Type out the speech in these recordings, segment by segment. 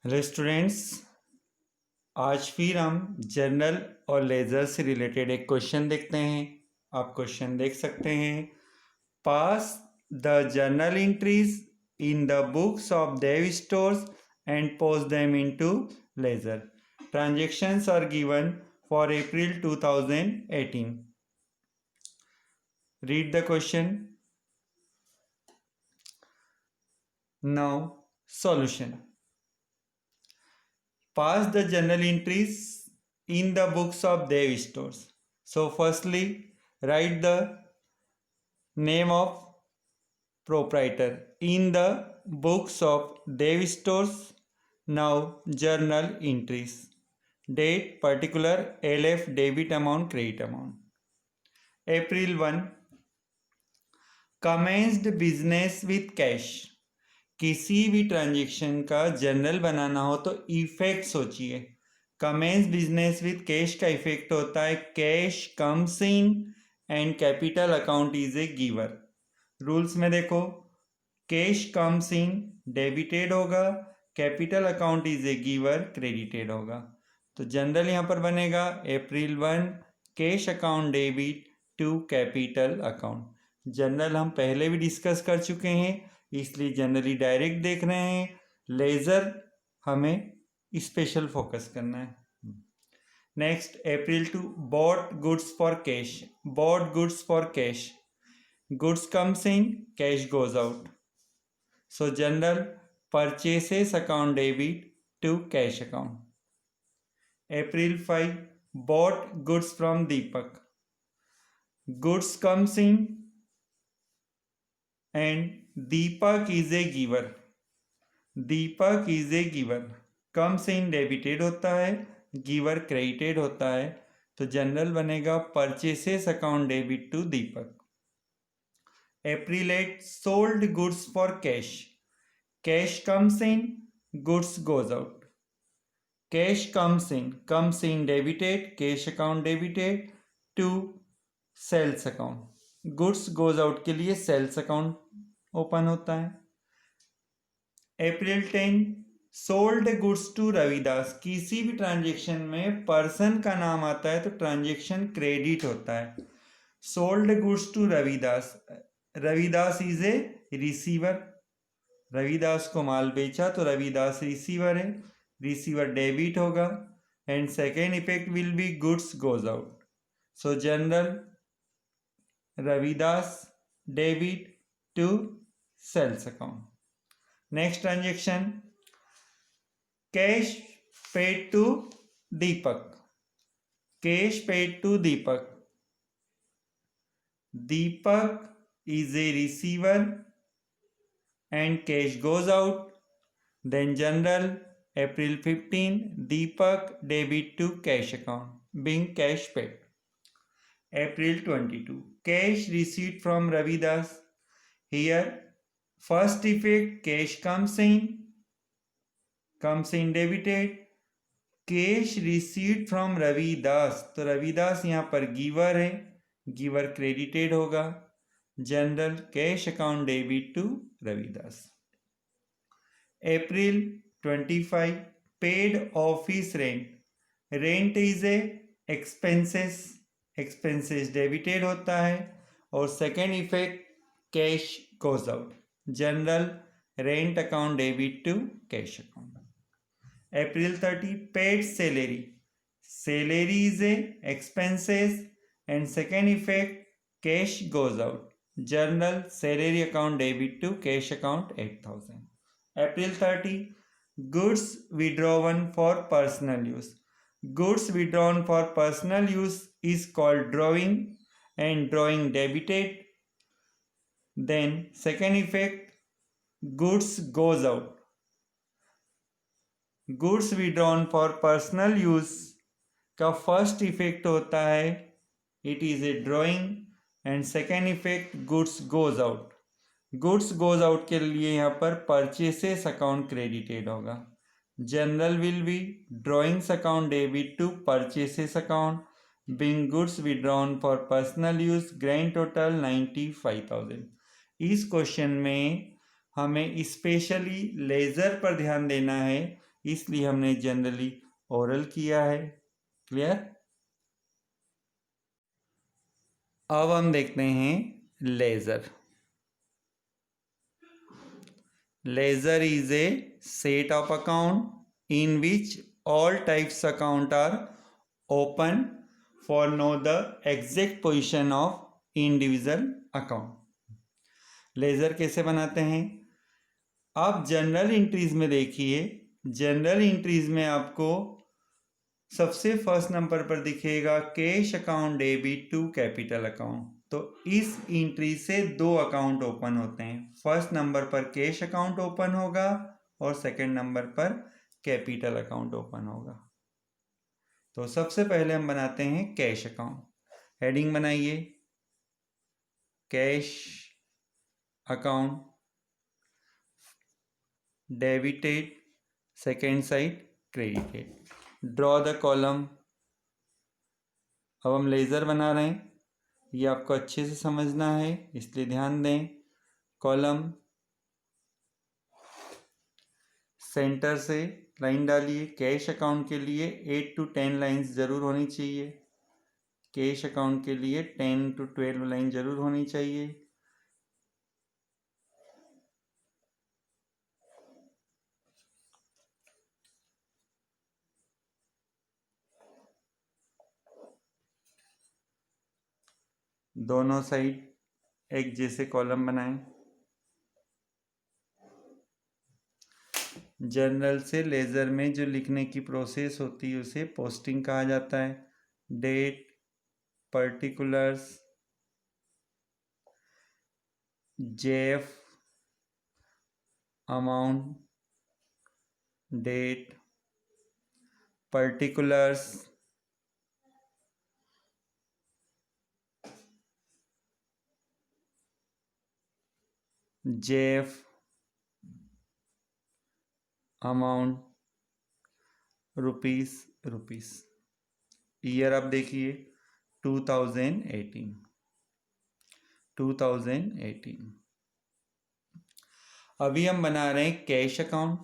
Restaurants, आज फिर हम जर्नल और लेजर से रिलेटेड एक क्वेश्चन देखते हैं। आप क्वेश्चन देख सकते हैं। Pass the journal entries in the books of Dev stores and post them into ledger. Transactions are given for April 2018। Read the question. Now solution. Pass the journal entries in the books of Dev stores. So firstly, write the name of proprietor in the books of Dev stores. Now journal entries. Date particular LF debit amount credit amount. April 1 commenced business with cash. किसी भी transaction का journal बनाना हो तो effect सोचिए। Commences business with cash का effect होता है cash comes in and capital account is a giver. Rules में देखो, कैश कम्स इन डेबिटेड होगा, capital account is a giver credited होगा। तो जनरल यहाँ पर बनेगा April 1 cash account debit to capital account. Journal हम पहले भी डिस्कस कर चुके हैं, इसलिए जनरली डायरेक्ट देख रहे हैं। लेजर हमें स्पेशल फोकस करना है। Next April 2 bought goods for cash. Bought goods for cash, goods comes in cash goes out. So journal purchases account debit to cash account. April 5 bought goods from Deepak. Goods comes in and Deepak is a giver. Deepak is a giver. Comes in debited होता है, giver credited होता है, तो journal बनेगा purchases account debit to Deepak. April 8 sold goods for cash. Cash comes in, goods goes out. Cash comes in debited, cash account debited to sales account. Goods goes out के लिए sales account open होता है। April 10 sold goods to Ravidas. किसी भी transaction में person का नाम आता है तो ट्रांजेक्शन क्रेडिट होता है। Sold goods to Ravidas, Ravidas is a receiver. Ravidas को माल बेचा तो रविदास रिसीवर है, रिसीवर डेबिट होगा। And second effect will be goods goes out. So journal Ravidas debit to sales account. Next transaction cash paid to Deepak. Cash paid to Deepak, Deepak is a receiver and cash goes out. Then general April 15 Deepak debit to cash account being cash paid. April 22 cash received from Ravidas. Here first effect cash comes in debited, cash received from Ravidas, तो रविदास यहाँ पर giver है, giver credited होगा। Journal cash account debit to Ravidas. April 25 paid office rent. Rent is a expenses, expenses debited होता है। और second effect cash goes out. Journal rent account debit to cash account. April 30 paid salary. Salary is a expenses and second effect cash goes out. Journal salary account debit to cash account 8,000. April 30 goods withdrawn for personal use. Goods withdrawn for personal use is called drawing and drawing debited. Then second effect goods goes out. Goods withdrawn for personal use का first effect होता है it is a drawing and second effect goods goes out. Goods goes out के लिए यहाँ पर purchases account credited होगा। Journal will be drawings account debit to purchases account being goods withdrawn for personal use. Grand total 95,000। इस question में हमें specially laser पर ध्यान देना है इसलिए हमने जनरली ओरल किया है। क्लियर। अब हम देखते हैं ledger. Ledger is a set of account in which all types account are open for know the exact position of individual account। Ledger कैसे बनाते हैं? आप जनरल इंट्रीज में देखिए, जनरल इंट्रीज में आपको सबसे फर्स्ट नंबर पर दिखेगा cash account debit to capital account. तो इस एंट्री से दो अकाउंट ओपन होते हैं। फर्स्ट नंबर पर कैश अकाउंट ओपन होगा और सेकंड नंबर पर कैपिटल अकाउंट ओपन होगा। तो सबसे पहले हम बनाते हैं कैश अकाउंट। हेडिंग बनाइए, cash account debited, second side credited. Draw the column. अब हम लेजर बना रहे हैं, ये आपको अच्छे से समझना है इसलिए ध्यान दें। कॉलम सेंटर से लाइन डालिए। कैश अकाउंट के लिए 8 to 10 लाइंस ज़रूर होनी चाहिए। कैश अकाउंट के लिए 10 to 12 लाइन ज़रूर होनी चाहिए। दोनों साइड एक जैसे कॉलम बनाएं। जर्नल से लेजर में जो लिखने की प्रोसेस होती है उसे पोस्टिंग कहा जाता है। Date, particulars, J F, amount, date, particulars, J F, amount, rupees, rupees. Year आप देखिए 2018। अभी हम बना रहे हैं कैश अकाउंट।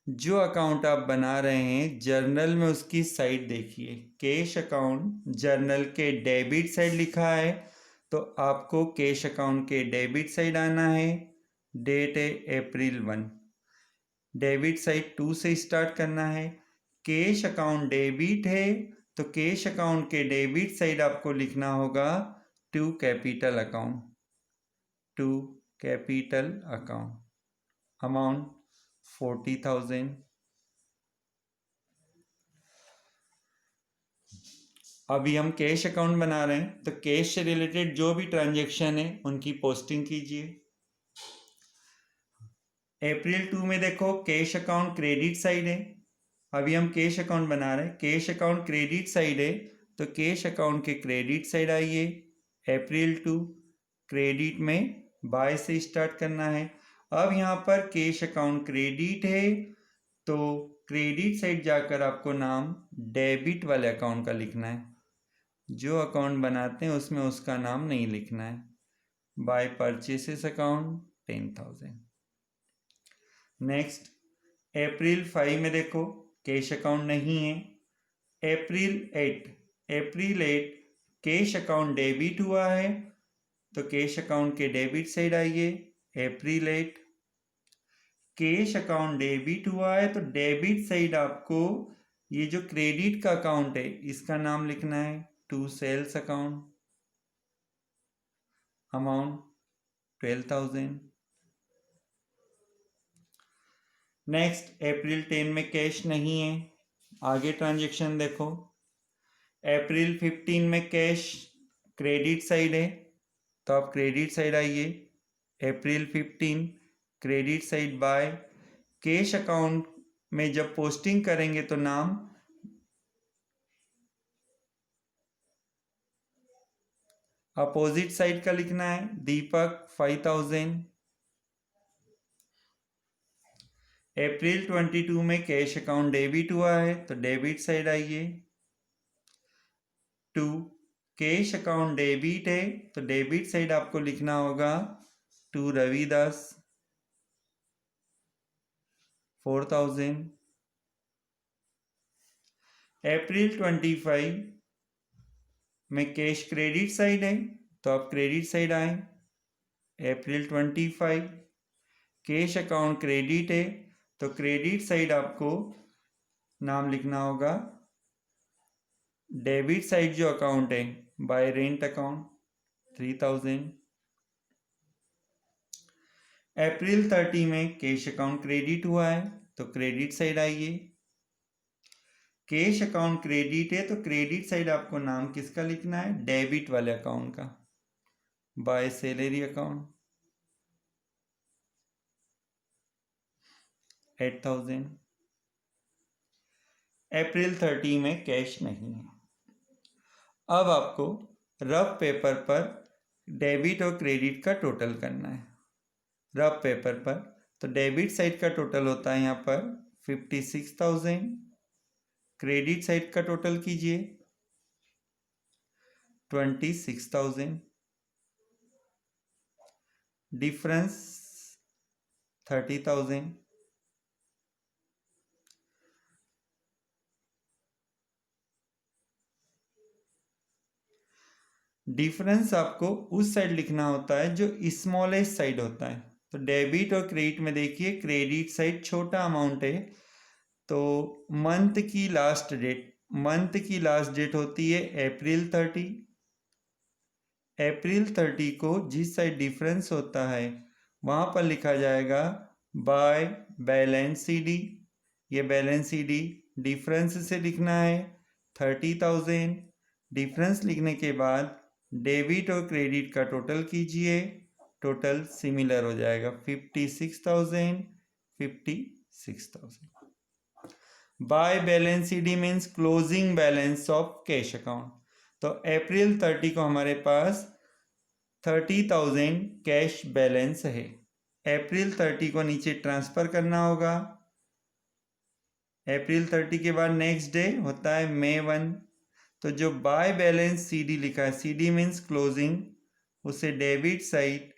जो अकाउंट आप बना रहे हैं जर्नल में उसकी साइड देखिए। कैश अकाउंट जर्नल के डेबिट साइड लिखा है तो आपको कैश अकाउंट के डेबिट साइड आना है। डेट है April 1। डेबिट साइड 2 से स्टार्ट करना है। कैश अकाउंट डेबिट है तो कैश अकाउंट के डेबिट साइड आपको लिखना होगा to capital account. To capital account, amount 40,000। अभी हम कैश अकाउंट बना रहे हैं तो कैश से रिलेटेड जो भी ट्रांजैक्शन है उनकी पोस्टिंग कीजिए। April 2 में देखो कैश अकाउंट क्रेडिट साइड है। अभी हम कैश अकाउंट बना रहे हैं, कैश अकाउंट क्रेडिट साइड है तो कैश अकाउंट के क्रेडिट साइड आइए। April 2 क्रेडिट में बाय से स्टार्ट करना है। अब यहाँ पर कैश अकाउंट क्रेडिट है तो क्रेडिट साइड जाकर आपको नाम डेबिट वाले अकाउंट का लिखना है। जो अकाउंट बनाते हैं उसमें उसका नाम नहीं लिखना है। By purchases account 10,000। Next April 5 में देखो कैश अकाउंट नहीं है। April 8 कैश अकाउंट डेबिट हुआ है तो कैश अकाउंट के डेबिट साइड आइए। April 8 कैश अकाउंट डेबिट हुआ है तो डेबिट साइड आपको ये जो क्रेडिट का अकाउंट है इसका नाम लिखना है। To sales account, amount 12,000। Next April 10 में कैश नहीं है। आगे ट्रांजैक्शन देखो। April 15 में कैश क्रेडिट साइड है तो आप क्रेडिट साइड आइए। April 15 credit side by. Cash account में जब पोस्टिंग करेंगे तो नाम अपोजिट साइड का लिखना है। दीपक 5,000। April 22 में कैश अकाउंट डेबिट हुआ है तो डेबिट साइड आइए। टू कैश अकाउंट डेबिट है तो डेबिट साइड आपको लिखना होगा टू रविदास 4,000। अप्रैल 25 में कैश क्रेडिट साइड है तो आप क्रेडिट साइड आए। अप्रैल 25 कैश अकाउंट क्रेडिट है तो क्रेडिट साइड आपको नाम लिखना होगा। डेबिट साइड जो अकाउंट है बाय रेंट अकाउंट 3000। अप्रैल 30 में कैश अकाउंट क्रेडिट हुआ है तो क्रेडिट साइड आइए। कैश अकाउंट क्रेडिट है तो क्रेडिट साइड आपको नाम किसका लिखना है, डेबिट वाले अकाउंट का, बाय सैलरी अकाउंट 8000। अप्रैल 30 में कैश नहीं है। अब आपको रफ पेपर पर डेबिट और क्रेडिट का टोटल करना है। रफ पेपर पर तो डेबिट साइड का टोटल होता है यहाँ पर 56,000। क्रेडिट साइड का टोटल कीजिए 26,000। डिफरेंस 30,000। डिफरेंस आपको उस साइड लिखना होता है जो स्मॉलेस्ट साइड होता है। तो डेबिट और क्रेडिट में देखिए क्रेडिट साइड छोटा अमाउंट है तो मंथ की लास्ट डेट होती है अप्रैल 30। अप्रैल 30 को जिस साइड डिफरेंस होता है वहाँ पर लिखा जाएगा बाय बैलेंस CD। ये बैलेंस CD डिफरेंस से लिखना है 30,000। डिफरेंस लिखने के बाद डेबिट और क्रेडिट का टोटल कीजिए, टोटल सिमिलर हो जाएगा 56,000 56,000। Bye balance CD means closing balance of cash account. तो अप्रैल 30 को हमारे पास 30,000 कैश बैलेंस है। अप्रैल 30 को नीचे ट्रांसफर करना होगा। अप्रैल 30 के बाद नेक्स्ट डे होता है मई 1। तो जो बाय बैलेंस CD लिखा है, CD मीन्स क्लोजिंग, उसे debit side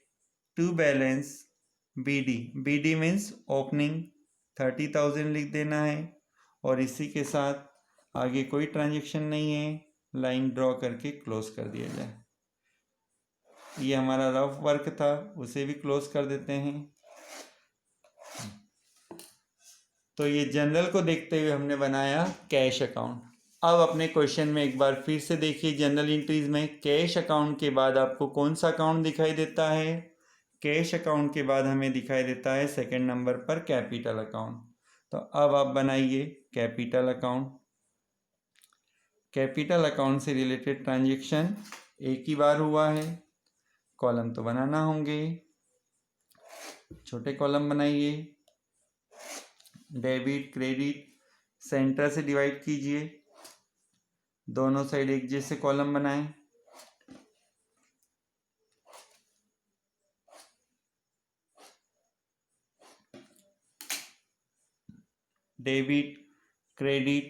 to balance BD means opening 30,000 लिख देना है। और इसी के साथ आगे कोई ट्रांजेक्शन नहीं है, लाइन ड्रॉ करके क्लोज कर दिया जाए। ये हमारा रफ वर्क था, उसे भी क्लोज कर देते हैं। तो ये जनरल को देखते हुए हमने बनाया कैश अकाउंट। अब अपने क्वेश्चन में एक बार फिर से देखिए, जनरल एंट्रीज में कैश अकाउंट के बाद आपको कौन सा अकाउंट दिखाई देता है। कैश अकाउंट के बाद हमें दिखाई देता है सेकंड नंबर पर कैपिटल अकाउंट। तो अब आप बनाइए कैपिटल अकाउंट। कैपिटल अकाउंट से रिलेटेड ट्रांजेक्शन एक ही बार हुआ है, कॉलम तो बनाना होंगे। छोटे कॉलम बनाइए, डेबिट क्रेडिट सेंटर से डिवाइड कीजिए, दोनों साइड एक जैसे कॉलम बनाएं। Debit credit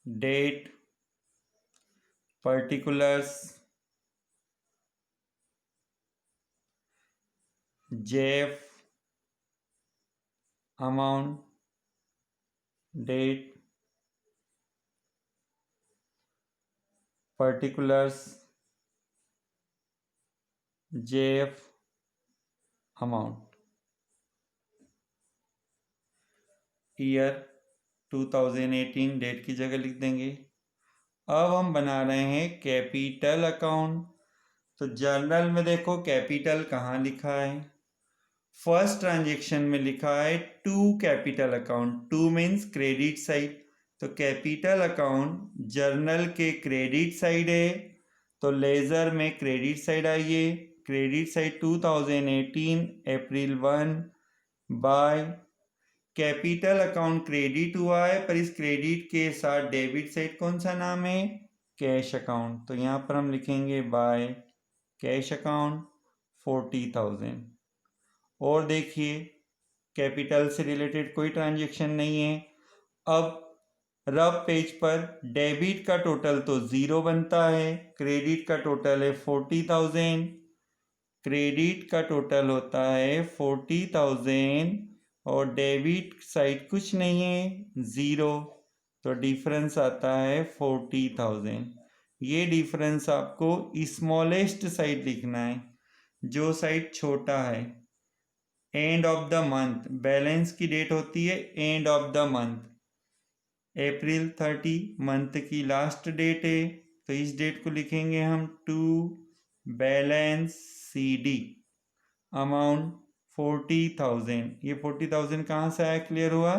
date particulars JF amount date particulars JF amount year 2018 date की जगह लिख देंगे। अब हम बना रहे हैं कैपिटल अकाउंट। तो जर्नल में देखो कैपिटल कहाँ लिखा है, फर्स्ट ट्रांजेक्शन में लिखा है to capital account. To means credit side, तो कैपिटल अकाउंट जर्नल के क्रेडिट साइड है तो लेजर में क्रेडिट साइड आइए। Credit side 2018 April 1 by capital account credit हुआ है पर इस क्रेडिट के साथ डेबिट साइड कौन सा नाम है, कैश अकाउंट। तो यहाँ पर हम लिखेंगे बाय कैश अकाउंट 40,000। और देखिए कैपिटल से रिलेटेड कोई ट्रांजेक्शन नहीं है। अब रफ पेज पर डेबिट का टोटल तो 0 बनता है, क्रेडिट का टोटल है 40,000। क्रेडिट का टोटल होता है 40,000 और डेबिट साइड कुछ नहीं है 0। तो डिफरेंस आता है 40,000। ये डिफरेंस आपको स्मॉलेस्ट साइड लिखना है, जो साइड छोटा है। And of the month, balance की डेट होती है and of the month. April 30 month की लास्ट डेट है, तो इस डेट को लिखेंगे हम टू बैलेंस CD अमाउंट 40,000। ये 40,000 कहाँ से आया, क्लियर हुआ?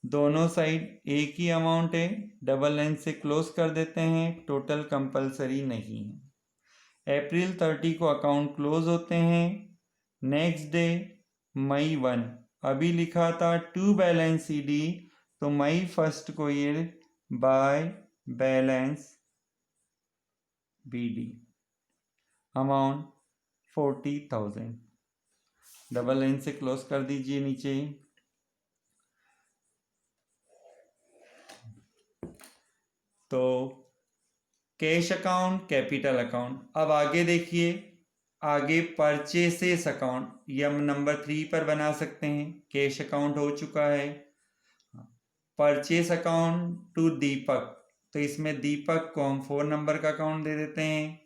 दोनों साइड एक ही अमाउंट है, डबल लाइन से क्लोज कर देते हैं, टोटल कंपलसरी नहीं है। अप्रैल 30 को अकाउंट क्लोज होते हैं। नेक्स्ट डे मई 1, अभी लिखा था टू बैलेंस CD, तो मई 1 को ये bye balance BD amount 40,000। Double line से क्लोज कर दीजिए नीचे। तो कैश अकाउंट, कैपिटल अकाउंट। अब आगे देखिए, आगे परचेसेस अकाउंट, ये हम नंबर 3 पर बना सकते हैं। कैश अकाउंट हो चुका है। परचेस अकाउंट टू दीपक, तो इसमें दीपक को हम 4 नंबर का अकाउंट दे देते हैं।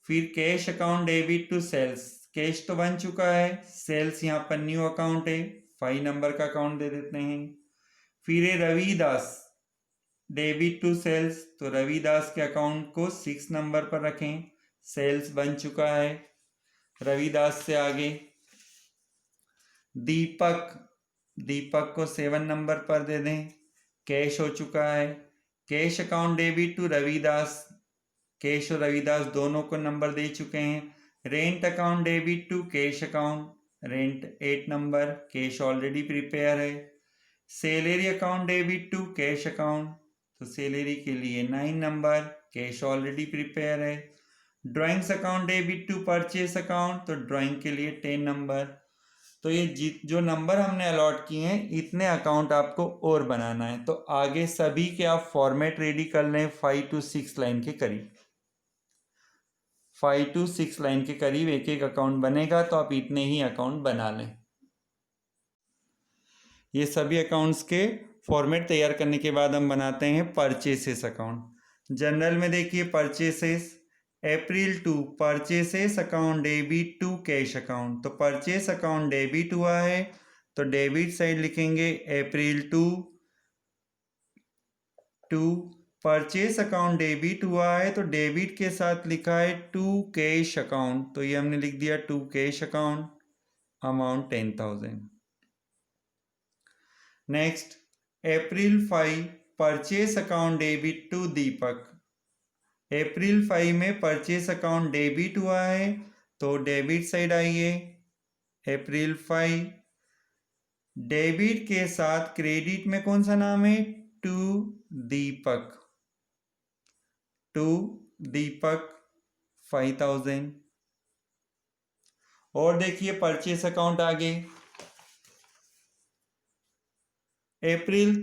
फिर cash account debit to sales, cash तो बन चुका है, सेल्स यहाँ पर न्यू अकाउंट है, 5 नंबर का अकाउंट दे देते हैं। फिर है रविदास, डेबिट टू सेल्स, तो रविदास के अकाउंट को 6 नंबर पर रखें, सेल्स बन चुका है। रविदास से आगे दीपक, दीपक को 7 नंबर पर दे दें, कैश हो चुका है। Cash account debit to Ravidas, cash और रविदास दोनों को नंबर दे चुके हैं। Rent account debit to cash account, rent 8 number, cash already prepare है। Salary account debit to cash account, तो सैलरी के लिए 9 नंबर, कैश ऑलरेडी प्रिपेयर है। Drawings account debit to purchase account, तो ड्राइंग के लिए 10 नंबर। तो ये जो नंबर हमने अलॉट किए हैं, इतने अकाउंट आपको और बनाना है। तो आगे सभी के आप फॉर्मेट रेडी कर लें 5 to 6 लाइन के करीब। 5 to 6 लाइन के करीब एक एक अकाउंट बनेगा, तो आप इतने ही अकाउंट बना लें। ये सभी अकाउंट्स के फॉर्मेट तैयार करने के बाद हम बनाते हैं परचेसेस अकाउंट। जनरल में देखिए purchases, April two purchases account debit to cash account, तो परचेस अकाउंट डेबिट हुआ है, तो डेबिट साइड लिखेंगे April two purchase account debit हुआ है, तो डेबिट के साथ लिखा है टू कैश अकाउंट, तो ये हमने लिख दिया to cash account amount 10,000। Next April 5 purchase account debit to Deepak, April 5 में परचेस अकाउंट डेबिट हुआ है, तो डेबिट साइड आइए, अप्रैल 5 डेबिट के साथ क्रेडिट में कौन सा नाम है, टू दीपक, टू दीपक 5,000। और देखिए परचेस अकाउंट आगे April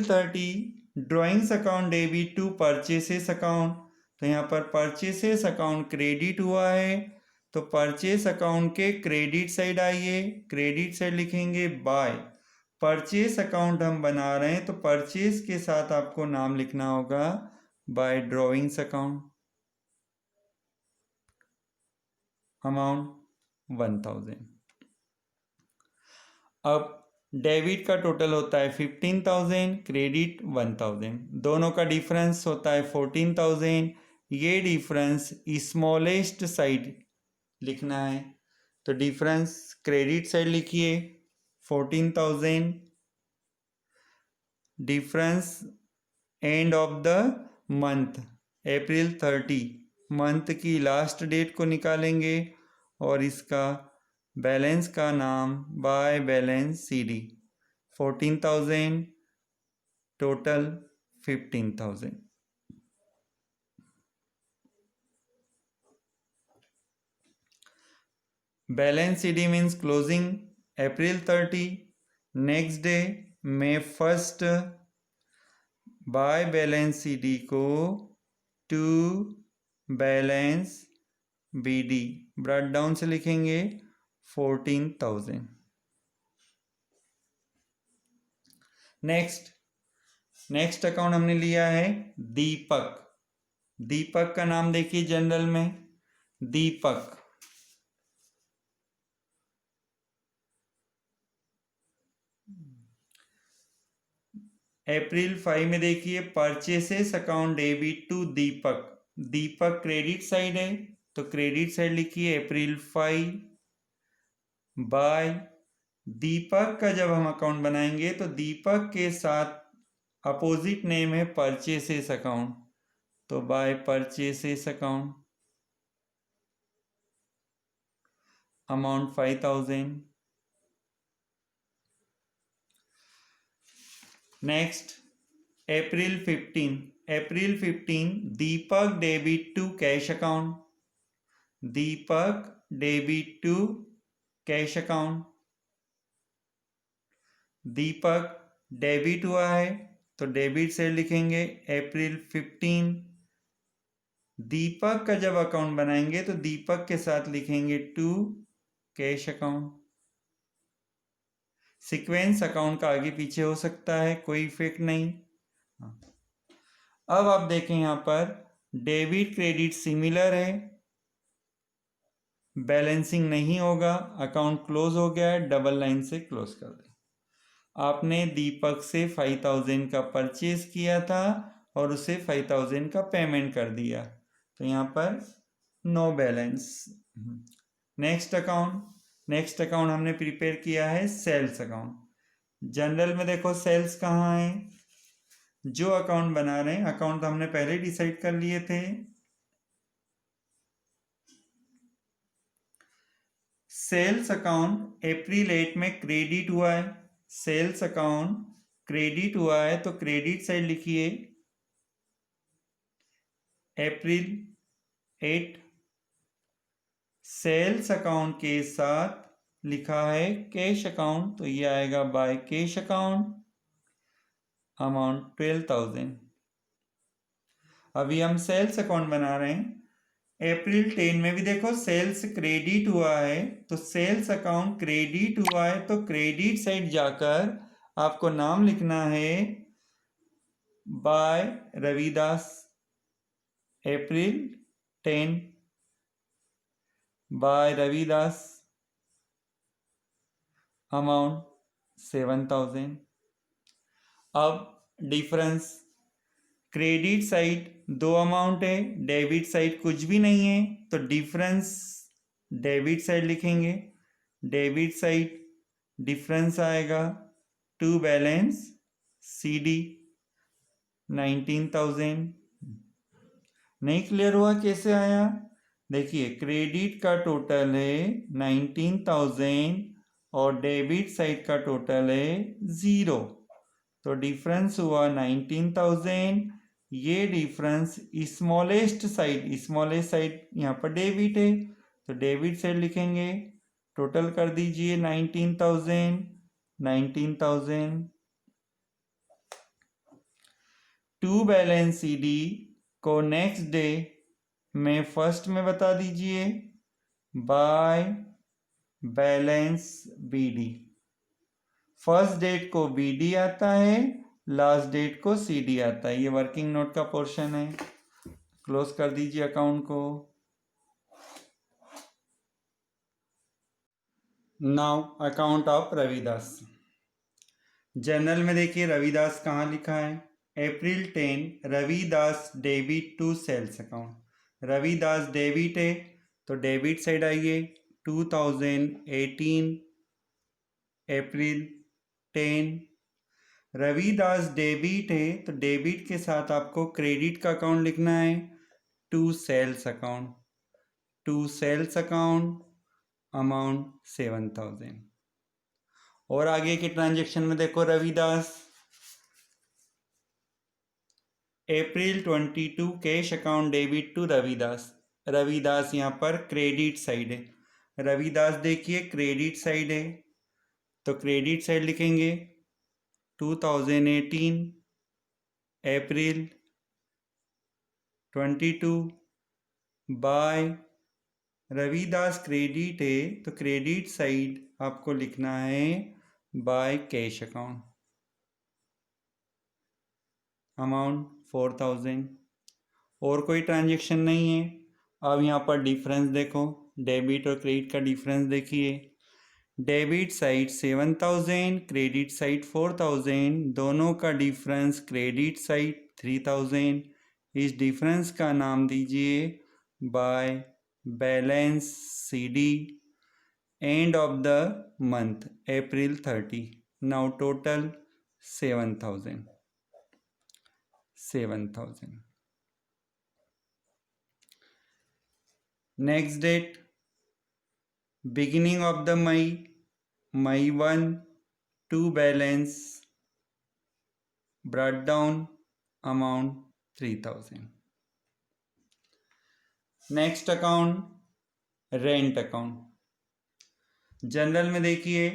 30 drawings account debit to purchases account, तो यहाँ पर परचेसेस अकाउंट क्रेडिट हुआ है, तो परचेस अकाउंट के क्रेडिट साइड आइए, क्रेडिट साइड लिखेंगे बाय, परचेस अकाउंट हम बना रहे हैं, तो परचेस के साथ आपको नाम लिखना होगा बाय ड्राइंग्स अकाउंट अमाउंट 1,000। अब डेबिट का टोटल होता है 15,000, क्रेडिट 1,000, दोनों का डिफरेंस होता है 14,000। ये डिफरेंस स्मॉलेस्ट साइड लिखना है, तो डिफरेंस क्रेडिट साइड लिखिए 14,000, difference end of the month April 30 month की लास्ट डेट को निकालेंगे, और इसका बैलेंस का नाम by balance CD 14,000, total 15,000। Balance CD means closing April 30, next day May 1 by balance CD को to balance BD brought down से लिखेंगे 14,000। नेक्स्ट अकाउंट हमने लिया है दीपक। दीपक का नाम देखिए जनरल में, दीपक। अप्रैल 5 में देखिए purchases account debit to Deepak. Deepak credit side है तो क्रेडिट साइड लिखिए अप्रैल 5 बाय। दीपक का जब हम अकाउंट बनाएंगे तो दीपक के साथ अपोजिट नेम है परचेसेस अकाउंट, तो by purchases account amount 5000। Next April 15 Deepak debit to cash account. Deepak debit to cash account. Deepak debit हुआ है तो डेबिट से लिखेंगे अप्रैल 15। दीपक का जब अकाउंट बनाएंगे तो दीपक के साथ लिखेंगे to cash account. Sequence account का आगे पीछे हो सकता है, कोई इफेक्ट नहीं। अब आप देखें यहां पर डेबिट क्रेडिट सिमिलर है, बैलेंसिंग नहीं होगा, अकाउंट क्लोज हो गया है, डबल लाइन से क्लोज कर दें। आपने दीपक से 5000 का परचेज किया था और उसे 5000 का पेमेंट कर दिया, तो यहाँ पर नो बैलेंस। नेक्स्ट अकाउंट हमने प्रिपेयर किया है सेल्स अकाउंट। जनरल में देखो सेल्स कहाँ है, जो अकाउंट बना रहे हैं अकाउंट तो हमने पहले डिसाइड कर लिए थे। सेल्स अकाउंट अप्रैल 8 में क्रेडिट हुआ है, सेल्स अकाउंट क्रेडिट हुआ है तो क्रेडिट साइड लिखिए अप्रैल 8। सेल्स अकाउंट के साथ लिखा है कैश अकाउंट तो ये आएगा बाय कैश अकाउंट अमाउंट 12000। अभी हम सेल्स अकाउंट बना रहे हैं। अप्रैल 10 में भी देखो सेल्स क्रेडिट हुआ है तो सेल्स अकाउंट क्रेडिट हुआ है तो क्रेडिट साइड जाकर आपको नाम लिखना है बाय रविदास। अप्रैल 10 बाय रविदास अमाउंट 7000। अब डिफरेंस, क्रेडिट साइड दो अमाउंट है, डेबिट साइड कुछ भी नहीं है तो डिफरेंस डेबिट साइड लिखेंगे। डेबिट साइड डिफरेंस आएगा टू बैलेंस CD 19000। नहीं क्लियर हुआ कैसे आया? देखिए क्रेडिट का टोटल है 19000 और डेबिट साइड का टोटल है 0, तो डिफरेंस हुआ 19000। ये डिफरेंस स्मॉलेस्ट साइड यहाँ पर डेबिट है तो डेबिट साइड लिखेंगे। टोटल कर दीजिए 19000 टू बैलेंस CD को नेक्स्ट डे में फर्स्ट में बता दीजिए by balance BD। First date को BD आता है, लास्ट डेट को CD आता है। ये वर्किंग नोट का पोर्शन है, क्लोज कर दीजिए अकाउंट को। Now account of Ravidas. Journal में देखिए रविदास कहाँ लिखा है, April 10 Ravidas debit to sales account. Ravidas debit है तो डेबिट साइड आइए 2018 अप्रैल 10। रविदास डेबिट है तो डेबिट के साथ आपको क्रेडिट का अकाउंट लिखना है टू सेल्स अकाउंट अमाउंट 7000। और आगे के ट्रांजेक्शन में देखो Ravidas April 22 cash account debit to Ravidas. Ravidas यहाँ पर क्रेडिट साइड है, रविदास देखिए क्रेडिट साइड है तो क्रेडिट साइड लिखेंगे 2018 अप्रैल 22 बाय रविदास क्रेडिट है तो क्रेडिट साइड आपको लिखना है बाय कैश अकाउंट। अमाउंट 4000। और कोई ट्रांजेक्शन नहीं है। अब यहाँ पर डिफरेंस देखो, डेबिट और क्रेडिट का डिफरेंस देखिए। डेबिट साइड 7000, क्रेडिट साइड 4000, दोनों का डिफरेंस क्रेडिट साइड 3000। इस डिफरेंस का नाम दीजिए by balance CD end of the month April 30। Now total 7000। Next date beginning of the May 1 to balance brought down amount 3000। Next account rent account. Journal में देखिए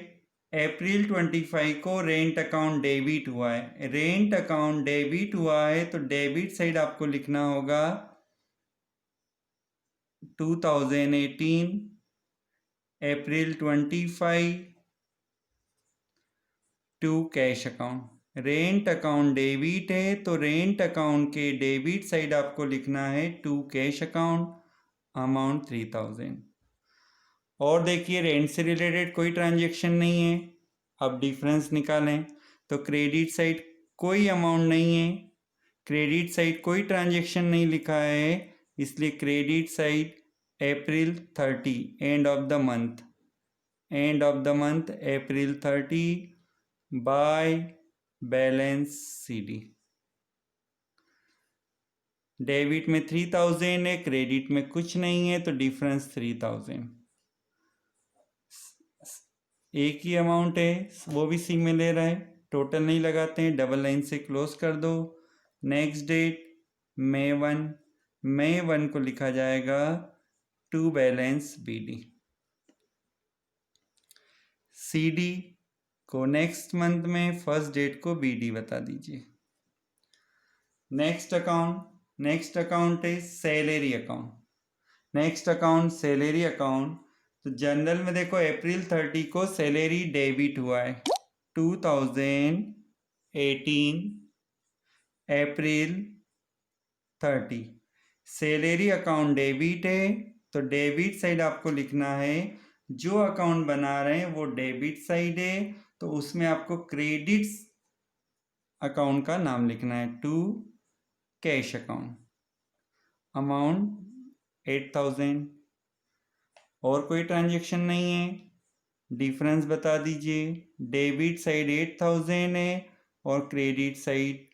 April 25 को rent account debit हुआ है। Rent account debit हुआ है तो debit side आपको लिखना होगा 2018 April 25 to cash account. Rent account debit है तो रेंट अकाउंट के डेबिट साइड आपको लिखना है टू कैश अकाउंट अमाउंट 3000। और देखिए रेंट से रिलेटेड कोई ट्रांजेक्शन नहीं है। अब डिफरेंस निकालें तो क्रेडिट साइड कोई अमाउंट नहीं है, क्रेडिट साइड कोई ट्रांजेक्शन नहीं लिखा है, इसलिए credit side April 30 and of the month April 30 bye balance CD। Debit में 3000 है, क्रेडिट में कुछ नहीं है तो डिफरेंस 3000। एक ही अमाउंट है, वो भी सी में ले रहा है, टोटल नहीं लगाते हैं, डबल लाइन से क्लोज कर दो। नेक्स्ट डेट May 1 को लिखा जाएगा टू बैलेंस BD। CD को नेक्स्ट मंथ में फर्स्ट डेट को BD बता दीजिए। नेक्स्ट अकाउंट है salary account. Next account salary account. तो जनरल में देखो April 30 को सैलरी डेबिट हुआ है 2018 April 30। सैलरी अकाउंट डेबिट है तो डेबिट साइड आपको लिखना है, जो अकाउंट बना रहे हैं वो डेबिट साइड है तो उसमें आपको क्रेडिट अकाउंट का नाम लिखना है टू कैश अकाउंट अमाउंट 8000। और कोई ट्रांजेक्शन नहीं है, डिफरेंस बता दीजिए। डेबिट साइड 8000 है और क्रेडिट साइड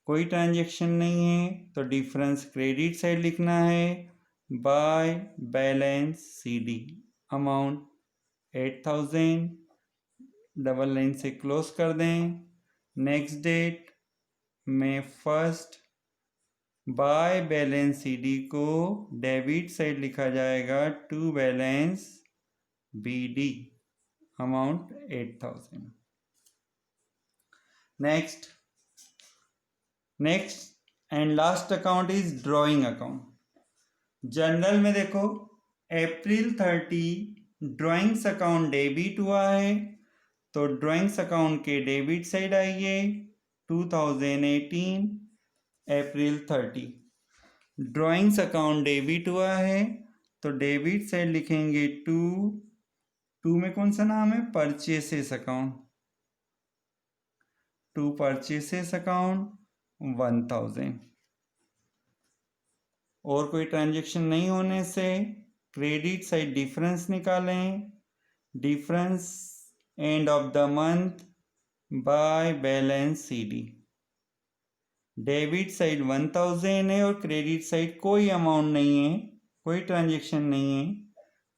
कोई ट्रांजेक्शन नहीं है तो डिफरेंस क्रेडिट साइड लिखना है by balance CD amount 8000। Double line से क्लोज कर दें। Next date May 1 by balance CD को डेबिट साइड लिखा जाएगा to balance BD amount 8000। Next and last account is drawing account. Journal में देखो April 30 ड्राइंग्स अकाउंट डेबिट हुआ है तो ड्राइंग्स अकाउंट के डेबिट साइड आइए 2018 April 30। ड्राइंग्स अकाउंट डेबिट हुआ है तो डेबिट साइड लिखेंगे टू में कौन सा नाम है, purchases account, to purchases account 1000। और कोई ट्रांजेक्शन नहीं होने से क्रेडिट साइड डिफरेंस निकालें, difference end of the month by balance CD। Debit side 1000 है और क्रेडिट साइड कोई अमाउंट नहीं है, कोई ट्रांजेक्शन नहीं है,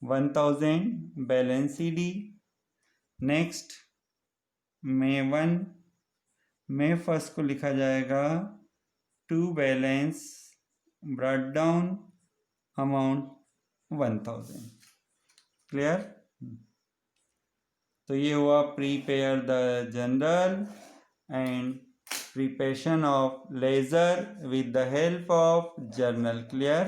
1000 बैलेंस CD। नेक्स्ट May 1 को लिखा जाएगा to balance brought down amount 1000। Clear. तो ये हुआ prepare the journal and preparation of ledger with the help of journal. Clear.